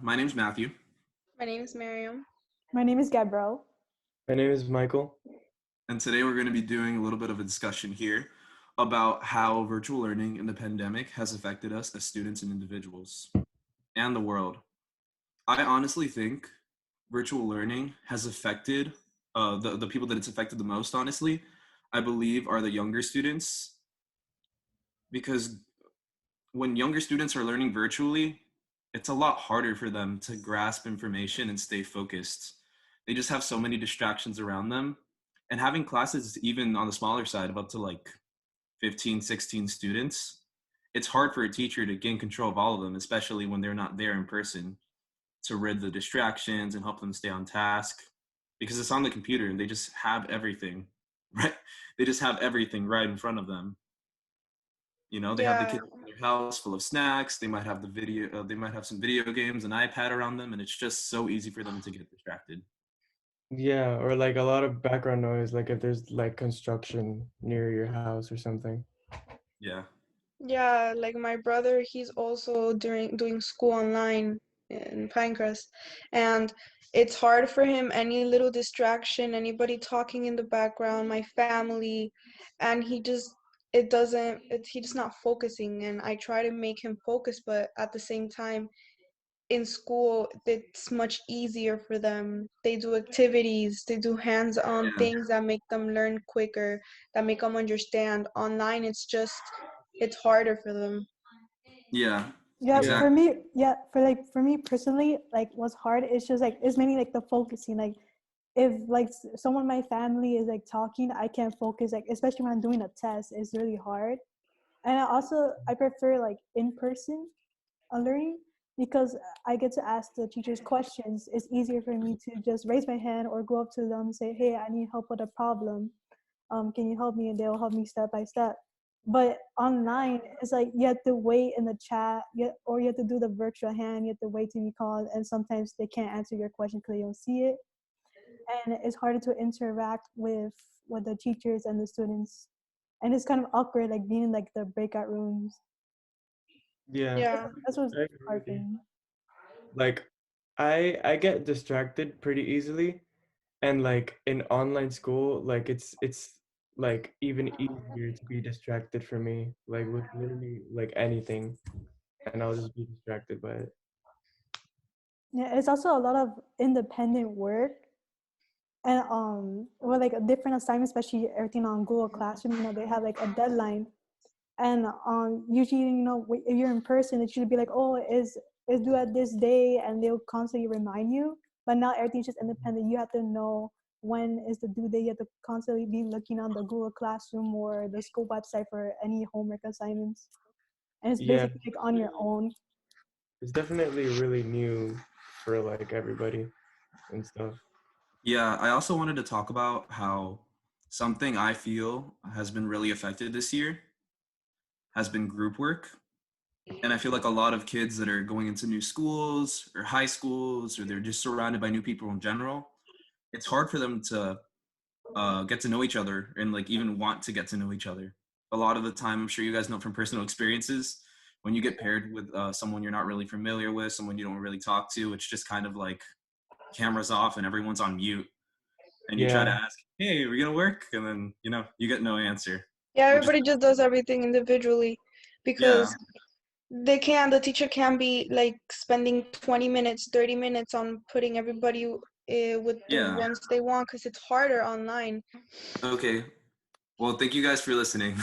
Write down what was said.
My name's Matthew, My name is Miriam. My name is Gabrielle. My name is Michael. and today we're going to be doing a little bit of a discussion here about how virtual learning in the pandemic has affected us as students and individuals and the world. I honestly think virtual learning has affected the people that it's affected the most, honestly, I believe are the younger students, because when younger students are learning virtually, it's a lot harder for them to grasp information and stay focused. They just have so many distractions around them. And having classes, even on the smaller side, of up to like 15, 16 students, it's hard for a teacher to gain control of all of them, especially when they're not there in person, to rid the distractions and help them stay on task, because it's on the computer and they just have everything, right? They just have everything right in front of them. You know, they have the Yeah, kids in their house full of snacks. They might have the video. They might have some video games, an iPad around them, and it's just so easy for them to get distracted. Yeah, or like a lot of background noise, like if there's like construction near your house or something. Yeah, yeah, like my brother, he's also doing school online in Pinecrest, and it's hard for him. Any little distraction, anybody talking in the background, my family, and he's just not focusing. And I try to make him focus, but at the same time, in school it's much easier for them. They do activities, they do hands-on yeah, things that make them learn quicker, that make them understand. Online it's harder for them. yeah, Yeah, Yeah. for exactly. me, for me personally, like what's hard is just like it's mainly like the focusing. Like if like someone in my family is like talking, I can't focus. Like especially when I'm doing a test, it's really hard. And I prefer like in person learning because I get to ask the teachers questions. It's easier for me to just raise my hand or go up to them and say, "Hey, I need help with a problem. Can you help me?" And they'll help me step by step. But online, it's like you have to wait in the chat, or you have to do the virtual hand. You have to wait to be called, and sometimes they can't answer your question because they don't see it, and it's harder to interact with the teachers and the students, and it's kind of awkward, like being in like the breakout rooms. Yeah, Yeah, That's what's I agree hard with for you. me. Like I get distracted pretty easily, and like in online school, like it's like even easier to be distracted for me, like with literally like anything, and I'll just be distracted by it. Yeah, it's also a lot of independent work and or like a different assignment, especially everything on Google Classroom. They have like a deadline, and usually if you're in person, it should be like, oh, is due at this day, and they'll constantly remind you. But now everything's just independent. You have to know when is the due date. You have to constantly be looking on the Google Classroom or the school website for any homework assignments, and it's Yeah, basically like on your own. it's definitely really new for like everybody and stuff. Yeah, I also wanted to talk about how something I feel has been really affected this year has been group work. And I feel like a lot of kids that are going into new schools or high schools, or they're just surrounded by new people in general, it's hard for them to get to know each other and like even want to get to know each other. A lot of the time, I'm sure you guys know from personal experiences, when you get paired with someone you're not really familiar with, someone you don't really talk to, it's just kind of like cameras off and everyone's on mute. And you try to Yeah, ask, "Hey, are we gonna work?" And then you get no answer, yeah, which is everybody just does everything individually yeah, because the teacher can be like spending 20 minutes, 30 minutes on putting everybody with the yeah. ones they want, because it's harder online. Okay. Well, thank you guys for listening.